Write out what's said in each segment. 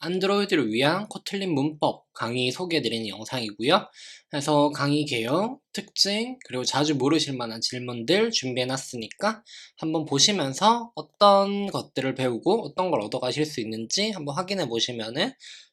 안드로이드를 위한 코틀린 문법 강의 소개해드리는 영상이고요. 그래서 강의 개요, 특징, 그리고 자주 물으실 만한 질문들 준비해놨으니까 한번 보시면서 어떤 것들을 배우고 어떤 걸 얻어가실 수 있는지 한번 확인해 보시면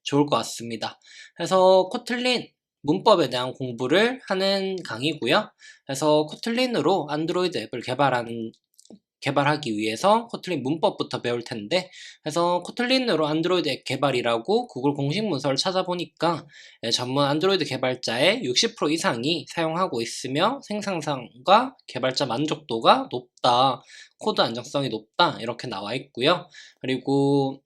좋을 것 같습니다. 그래서 코틀린 문법에 대한 공부를 하는 강의고요. 그래서 코틀린으로 안드로이드 앱을 개발하기 위해서 코틀린 문법부터 배울 텐데, 그래서 코틀린으로 안드로이드 앱 개발이라고 구글 공식 문서를 찾아보니까 전문 안드로이드 개발자의 60% 이상이 사용하고 있으며 생산성과 개발자 만족도가 높다, 코드 안정성이 높다, 이렇게 나와 있고요. 그리고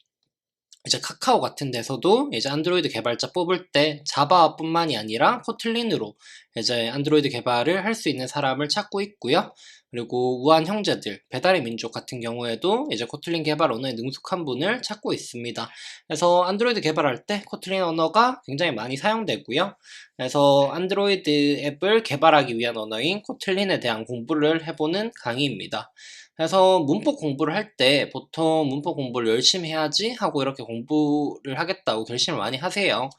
이제 카카오 같은 데서도 이제 안드로이드 개발자 뽑을 때 자바뿐만이 아니라 코틀린으로 이제 안드로이드 개발을 할 수 있는 사람을 찾고 있고요. 그리고 우한 형제들, 배달의 민족 같은 경우에도 이제 코틀린 개발 언어에 능숙한 분을 찾고 있습니다. 그래서 안드로이드 개발할 때 코틀린 언어가 굉장히 많이 사용되고요. 그래서 안드로이드 앱을 개발하기 위한 언어인 코틀린에 대한 공부를 해보는 강의입니다. 그래서 문법 공부를 할 때 보통 문법 공부를 열심히 해야지 하고 이렇게 공부를 하겠다고 결심을 많이 하세요.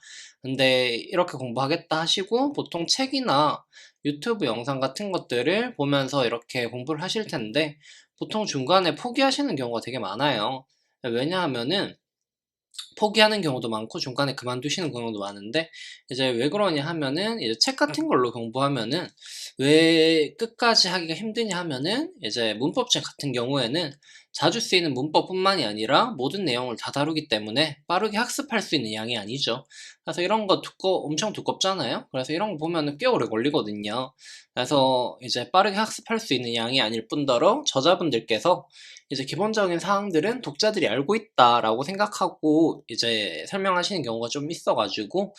근데 이렇게 공부하겠다 하시고 보통 책이나 유튜브 영상 같은 것들을 보면서 이렇게 공부를 하실 텐데 보통 중간에 포기하시는 경우가 되게 많아요. 왜냐하면은 포기하는 경우도 많고 중간에 그만두시는 경우도 많은데, 이제 왜 그러냐 하면은 이제 책 같은 걸로 공부하면은 왜 끝까지 하기가 힘드냐 하면은 이제 문법책 같은 경우에는 자주 쓰이는 문법뿐만이 아니라 모든 내용을 다 다루기 때문에 빠르게 학습할 수 있는 양이 아니죠. 그래서 이런 거 엄청 두껍잖아요. 그래서 이런 거 보면은 꽤 오래 걸리거든요. 그래서 이제 빠르게 학습할 수 있는 양이 아닐 뿐더러 저자분들께서 이제 기본적인 사항들은 독자들이 알고 있다라고 생각하고 이제 설명하시는 경우가 좀 있어가지고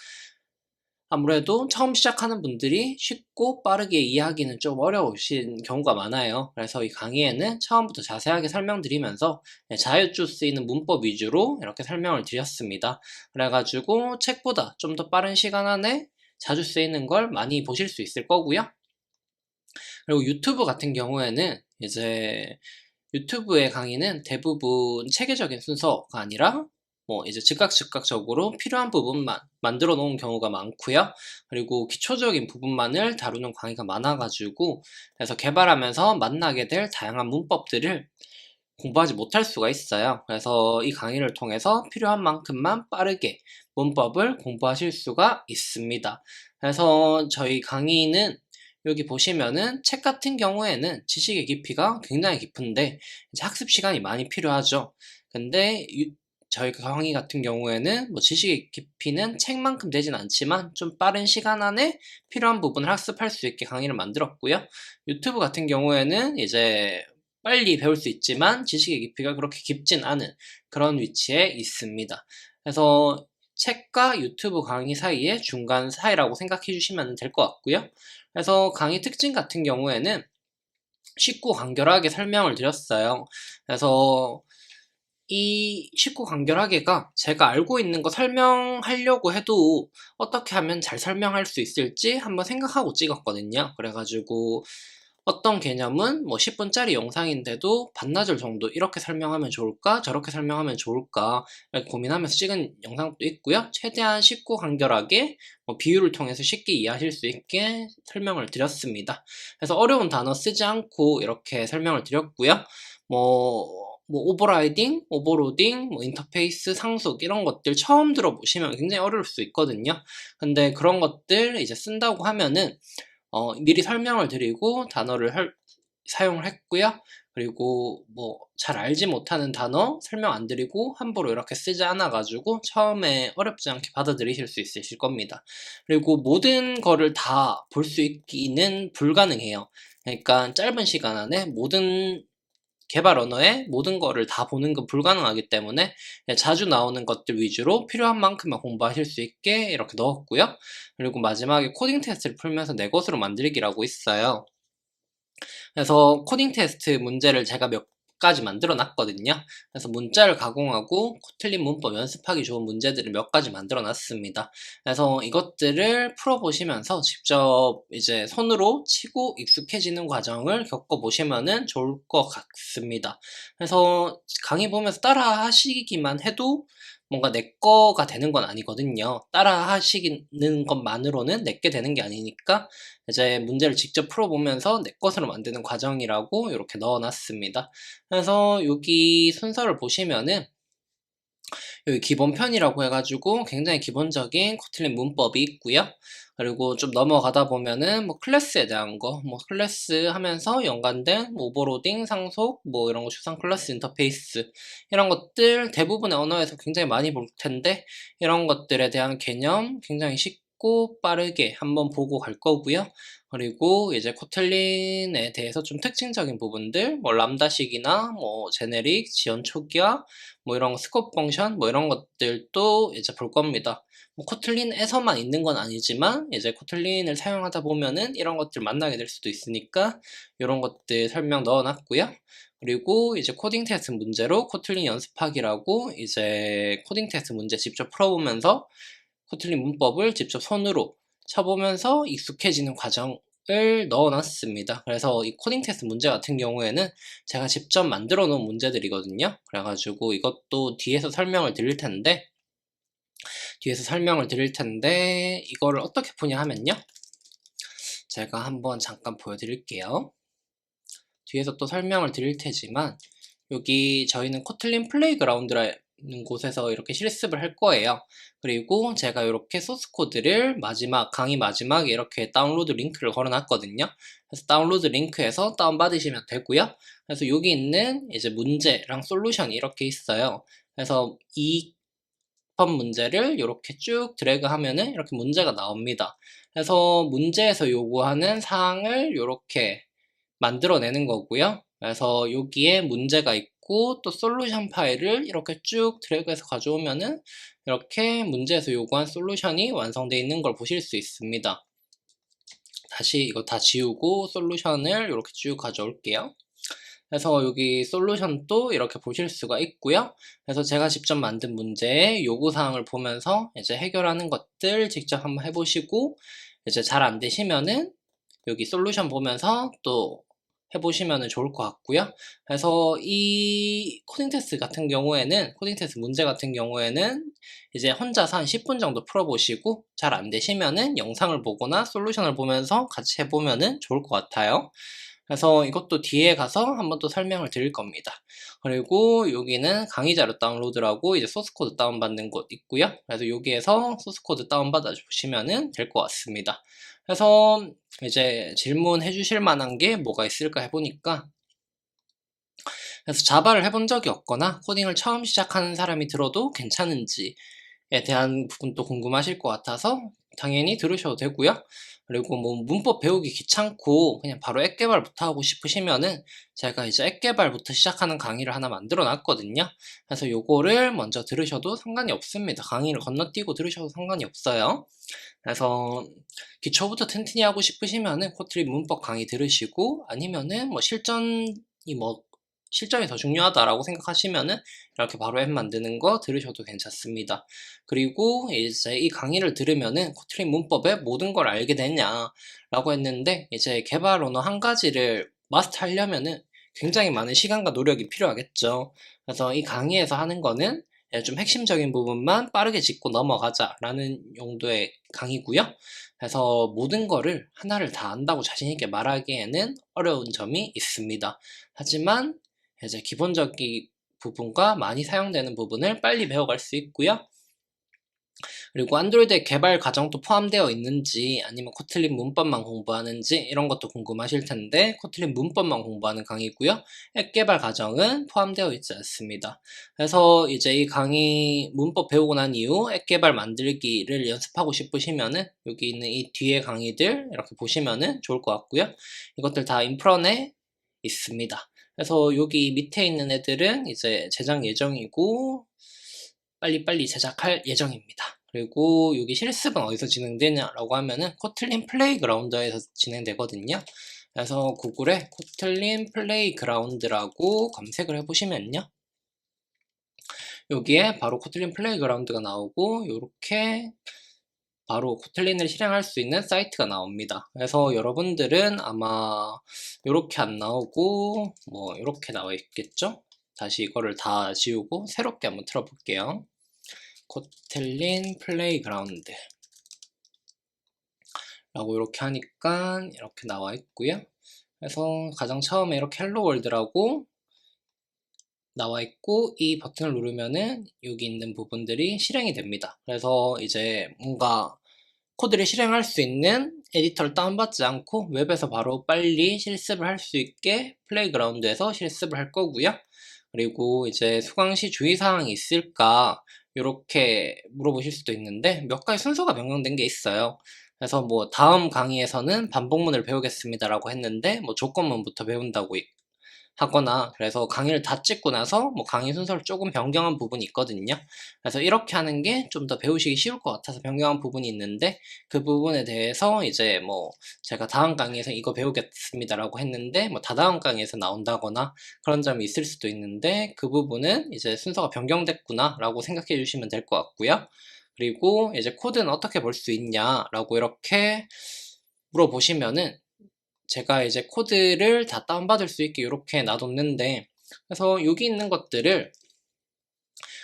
아무래도 처음 시작하는 분들이 쉽고 빠르게 이해하기는 좀 어려우신 경우가 많아요. 그래서 이 강의에는 처음부터 자세하게 설명드리면서 자유주 쓰이는 문법 위주로 이렇게 설명을 드렸습니다. 그래가지고 책보다 좀 더 빠른 시간 안에 자주 쓰이는 걸 많이 보실 수 있을 거고요. 그리고 유튜브 같은 경우에는 이제 유튜브의 강의는 대부분 체계적인 순서가 아니라 뭐 이제 즉각적으로 필요한 부분만 만들어 놓은 경우가 많고요. 그리고 기초적인 부분만을 다루는 강의가 많아가지고 그래서 개발하면서 만나게 될 다양한 문법들을 공부하지 못할 수가 있어요. 그래서 이 강의를 통해서 필요한 만큼만 빠르게 문법을 공부하실 수가 있습니다. 그래서 저희 강의는 여기 보시면은 책 같은 경우에는 지식의 깊이가 굉장히 깊은데 이제 학습 시간이 많이 필요하죠. 근데 저희 강의 같은 경우에는 뭐 지식의 깊이는 책만큼 되진 않지만 좀 빠른 시간 안에 필요한 부분을 학습할 수 있게 강의를 만들었고요. 유튜브 같은 경우에는 이제 빨리 배울 수 있지만 지식의 깊이가 그렇게 깊진 않은 그런 위치에 있습니다. 그래서 책과 유튜브 강의 사이의 중간 사이라고 생각해 주시면 될 것 같고요. 그래서 강의 특징 같은 경우에는 쉽고 간결하게 설명을 드렸어요. 그래서 이 쉽고 간결하게가 제가 알고 있는 거 설명하려고 해도 어떻게 하면 잘 설명할 수 있을지 한번 생각하고 찍었거든요. 그래가지고 어떤 개념은 뭐 10분짜리 영상인데도 반나절 정도 이렇게 설명하면 좋을까? 저렇게 설명하면 좋을까? 이렇게 고민하면서 찍은 영상도 있고요. 최대한 쉽고 간결하게 비유를 통해서 쉽게 이해하실 수 있게 설명을 드렸습니다. 그래서 어려운 단어 쓰지 않고 이렇게 설명을 드렸고요. 오버라이딩, 오버로딩, 인터페이스, 상속 이런 것들 처음 들어보시면 굉장히 어려울 수 있거든요. 근데 그런 것들 이제 쓴다고 하면은 미리 설명을 드리고 사용을 했고요. 그리고 잘 알지 못하는 단어 설명 안 드리고 함부로 이렇게 쓰지 않아가지고 처음에 어렵지 않게 받아들이실 수 있으실 겁니다. 그리고 모든 거를 다 볼 수 있기는 불가능해요. 그러니까 짧은 시간 안에 모든 개발 언어의 모든 거를 다 보는 건 불가능하기 때문에 자주 나오는 것들 위주로 필요한 만큼만 공부하실 수 있게 이렇게 넣었고요. 그리고 마지막에 코딩 테스트를 풀면서 내 것으로 만들기라고 있어요. 그래서 코딩 테스트 문제를 제가 몇 가지 만들어 놨거든요. 그래서 문자를 가공하고 틀린 문법 연습하기 좋은 문제들을 몇 가지 만들어 놨습니다. 그래서 이것들을 풀어보시면서 직접 이제 손으로 치고 익숙해지는 과정을 겪어보시면 좋을 것 같습니다. 그래서 강의 보면서 따라 하시기만 해도 뭔가 내 거가 되는 건 아니거든요. 따라 하시는 것만으로는 내게 되는 게 아니니까 이제 문제를 직접 풀어보면서 내 것으로 만드는 과정이라고 이렇게 넣어놨습니다. 그래서 여기 순서를 보시면은 여기 기본편이라고 해가지고 굉장히 기본적인 코틀린 문법이 있고요. 그리고 좀 넘어가다 보면은 뭐 클래스에 대한 거, 뭐 클래스 하면서 연관된 뭐 오버로딩, 상속, 뭐 이런 거 추상 클래스 인터페이스 이런 것들 대부분의 언어에서 굉장히 많이 볼 텐데 이런 것들에 대한 개념 굉장히 쉽고 빠르게 한번 보고 갈 거고요. 그리고 이제 코틀린에 대해서 좀 특징적인 부분들, 뭐 람다식이나 뭐 제네릭, 지연 초기화, 뭐 이런 스코프 펑션, 뭐 이런 것들도 이제 볼 겁니다. 뭐 코틀린에서만 있는 건 아니지만 이제 코틀린을 사용하다 보면은 이런 것들 만나게 될 수도 있으니까 이런 것들 설명 넣어놨고요. 그리고 이제 코딩 테스트 문제로 코틀린 연습하기라고 이제 코딩 테스트 문제 직접 풀어보면서 코틀린 문법을 직접 손으로 쳐보면서 익숙해지는 과정을 넣어놨습니다. 그래서 이 코딩 테스트 문제 같은 경우에는 제가 직접 만들어 놓은 문제들이거든요. 그래가지고 이것도 뒤에서 설명을 드릴 텐데 이거를 어떻게 푸냐 하면요. 제가 한번 잠깐 보여드릴게요. 뒤에서 또 설명을 드릴 테지만 여기 저희는 코틀린 플레이그라운드라는 곳에서 이렇게 실습을 할 거예요. 그리고 제가 이렇게 소스 코드를 강의 마지막에 이렇게 다운로드 링크를 걸어놨거든요. 그래서 다운로드 링크에서 다운받으시면 되고요. 그래서 여기 있는 이제 문제랑 솔루션이 이렇게 있어요. 그래서 이 번 문제를 이렇게 쭉 드래그 하면은 이렇게 문제가 나옵니다. 그래서 문제에서 요구하는 사항을 이렇게 만들어내는 거고요. 그래서 여기에 문제가 있고 또 솔루션 파일을 이렇게 쭉 드래그해서 가져오면은 이렇게 문제에서 요구한 솔루션이 완성되어 있는 걸 보실 수 있습니다. 다시 이거 다 지우고 솔루션을 이렇게 쭉 가져올게요. 그래서 여기 솔루션도 이렇게 보실 수가 있고요. 그래서 제가 직접 만든 문제의 요구사항을 보면서 이제 해결하는 것들 직접 한번 해보시고 이제 잘 안 되시면은 여기 솔루션 보면서 또 해보시면 좋을 것 같고요. 그래서 이 코딩 테스트 같은 경우에는 코딩 테스트 문제 같은 경우에는 이제 혼자서 한 10분 정도 풀어보시고 잘 안 되시면은 영상을 보거나 솔루션을 보면서 같이 해보면 좋을 것 같아요. 그래서 이것도 뒤에 가서 한번 또 설명을 드릴 겁니다. 그리고 여기는 강의 자료 다운로드라고 이제 소스 코드 다운받는 곳 있고요. 그래서 여기에서 소스 코드 다운받아 주시면 될 것 같습니다. 그래서 이제 질문해 주실 만한 게 뭐가 있을까 해보니까 그래서 자바를 해본 적이 없거나 코딩을 처음 시작하는 사람이 들어도 괜찮은지에 대한 부분도 궁금하실 것 같아서 당연히 들으셔도 되고요. 그리고 뭐 문법 배우기 귀찮고 그냥 바로 앱 개발부터 하고 싶으시면은 제가 이제 앱 개발부터 시작하는 강의를 하나 만들어 놨거든요. 그래서 요거를 먼저 들으셔도 상관이 없습니다. 강의를 건너뛰고 들으셔도 상관이 없어요. 그래서 기초부터 튼튼히 하고 싶으시면은 코트리 문법 강의 들으시고 아니면은 뭐 실전이 더 중요하다라고 생각하시면은 이렇게 바로 앱 만드는 거 들으셔도 괜찮습니다. 그리고 이제 이 강의를 들으면은 코트린 문법의 모든 걸 알게 되냐라고 했는데 이제 개발 언어 한 가지를 마스터하려면은 굉장히 많은 시간과 노력이 필요하겠죠. 그래서 이 강의에서 하는 거는 좀 핵심적인 부분만 빠르게 짚고 넘어가자라는 용도의 강의고요. 그래서 모든 거를 하나를 다 안다고 자신있게 말하기에는 어려운 점이 있습니다. 하지만 이제 기본적인 부분과 많이 사용되는 부분을 빨리 배워갈 수 있고요. 그리고 안드로이드 개발 과정도 포함되어 있는지 아니면 코틀린 문법만 공부하는지 이런 것도 궁금하실 텐데 코틀린 문법만 공부하는 강의고요. 앱 개발 과정은 포함되어 있지 않습니다. 그래서 이제 이 강의 문법 배우고 난 이후 앱 개발 만들기를 연습하고 싶으시면은 여기 있는 이 뒤에 강의들 이렇게 보시면은 좋을 것 같고요. 이것들 다 인프런에 있습니다. 그래서 여기 밑에 있는 애들은 이제 제작 예정이고 빨리빨리 제작할 예정입니다. 그리고 여기 실습은 어디서 진행되냐라고 하면은 코틀린 플레이그라운드에서 진행되거든요. 그래서 구글에 코틀린 플레이그라운드라고 검색을 해보시면요. 여기에 바로 코틀린 플레이그라운드가 나오고 이렇게 바로 코틀린을 실행할 수 있는 사이트가 나옵니다. 그래서 여러분들은 아마 이렇게 안 나오고 이렇게 나와 있겠죠? 다시 이거를 다 지우고 새롭게 한번 틀어볼게요. 코텔린 플레이그라운드 라고 이렇게 하니까 이렇게 나와 있고요. 그래서 가장 처음에 이렇게 헬로 월드라고 나와 있고, 이 버튼을 누르면은 여기 있는 부분들이 실행이 됩니다. 그래서 이제 뭔가 코드를 실행할 수 있는 에디터를 다운받지 않고 웹에서 바로 빨리 실습을 할 수 있게 플레이그라운드에서 실습을 할 거고요. 그리고 이제 수강시 주의사항이 있을까 이렇게 물어보실 수도 있는데, 몇 가지 순서가 변경된 게 있어요. 그래서 뭐 다음 강의에서는 반복문을 배우겠습니다라고 했는데 뭐 조건문부터 배운다고 하거나, 그래서 강의를 다 찍고 나서 뭐 강의 순서를 조금 변경한 부분이 있거든요. 그래서 이렇게 하는 게 좀 더 배우시기 쉬울 것 같아서 변경한 부분이 있는데, 그 부분에 대해서 이제 뭐 제가 다음 강의에서 이거 배우겠습니다라고 했는데 뭐 다다음 강의에서 나온다거나 그런 점이 있을 수도 있는데, 그 부분은 이제 순서가 변경됐구나 라고 생각해 주시면 될 것 같고요. 그리고 이제 코드는 어떻게 볼 수 있냐 라고 이렇게 물어보시면은, 제가 이제 코드를 다 다운받을 수 있게 이렇게 놔뒀는데, 그래서 여기 있는 것들을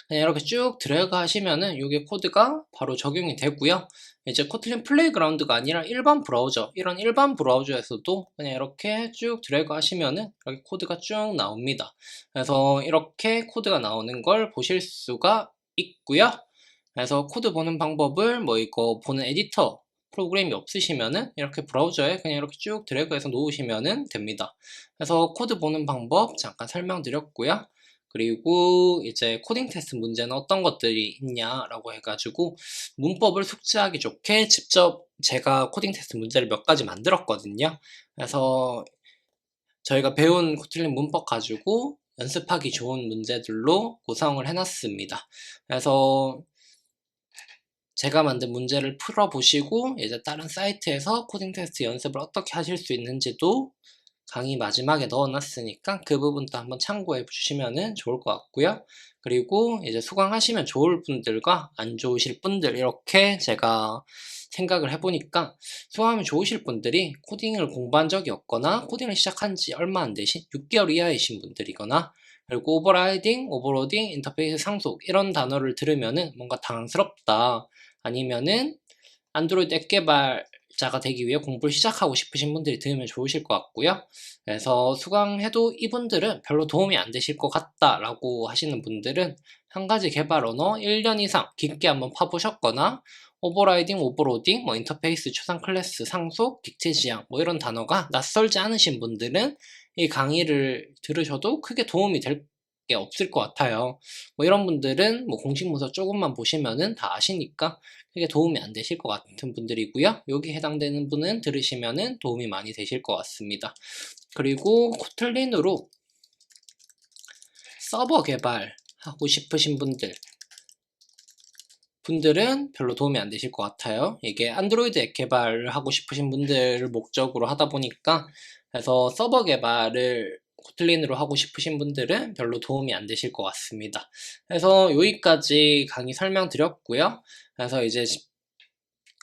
그냥 이렇게 쭉 드래그 하시면은 이게 코드가 바로 적용이 되고요. 이제 코틀린 플레이그라운드가 아니라 일반 브라우저, 이런 일반 브라우저에서도 그냥 이렇게 쭉 드래그 하시면은 여기 코드가 쭉 나옵니다. 그래서 이렇게 코드가 나오는 걸 보실 수가 있고요. 그래서 코드 보는 방법을 뭐 이거 보는 에디터 프로그램이 없으시면은 이렇게 브라우저에 그냥 이렇게 쭉 드래그해서 놓으시면 됩니다. 그래서 코드 보는 방법 잠깐 설명드렸고요. 그리고 이제 코딩 테스트 문제는 어떤 것들이 있냐라고 해가지고 문법을 숙지하기 좋게 직접 제가 코딩 테스트 문제를 몇 가지 만들었거든요. 그래서 저희가 배운 코틀린 문법 가지고 연습하기 좋은 문제들로 구성을 해놨습니다. 그래서 제가 만든 문제를 풀어보시고 이제 다른 사이트에서 코딩 테스트 연습을 어떻게 하실 수 있는지도 강의 마지막에 넣어놨으니까 그 부분도 한번 참고해 주시면 좋을 것 같고요. 그리고 이제 수강하시면 좋을 분들과 안 좋으실 분들, 이렇게 제가 생각을 해보니까, 수강하면 좋으실 분들이 코딩을 공부한 적이 없거나 코딩을 시작한 지 얼마 안 되신 6개월 이하이신 분들이거나, 그리고 오버라이딩, 오버로딩, 인터페이스 상속 이런 단어를 들으면은 뭔가 당황스럽다, 아니면은 안드로이드 앱 개발자가 되기 위해 공부를 시작하고 싶으신 분들이 들으면 좋으실 것 같고요. 그래서 수강해도 이분들은 별로 도움이 안 되실 것 같다라고 하시는 분들은 한 가지 개발 언어 1년 이상 깊게 한번 파보셨거나, 오버라이딩, 오버로딩, 뭐 인터페이스, 추상 클래스, 상속, 딕체 지향 뭐 이런 단어가 낯설지 않으신 분들은 이 강의를 들으셔도 크게 도움이 될 게 없을 것 같아요. 뭐 이런 분들은 뭐 공식 문서 조금만 보시면은 다 아시니까 크게 도움이 안 되실 것 같은 분들이고요. 여기 해당되는 분은 들으시면은 도움이 많이 되실 것 같습니다. 그리고 코틀린으로 서버 개발하고 싶으신 분들은 별로 도움이 안 되실 것 같아요. 이게 안드로이드 앱 개발을 하고 싶으신 분들을 목적으로 하다 보니까, 그래서 서버 개발을 코틀린으로 하고 싶으신 분들은 별로 도움이 안 되실 것 같습니다. 그래서 여기까지 강의 설명드렸고요. 그래서 이제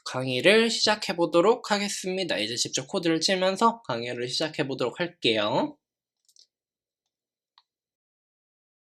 강의를 시작해 보도록 하겠습니다. 이제 직접 코드를 치면서 강의를 시작해 보도록 할게요.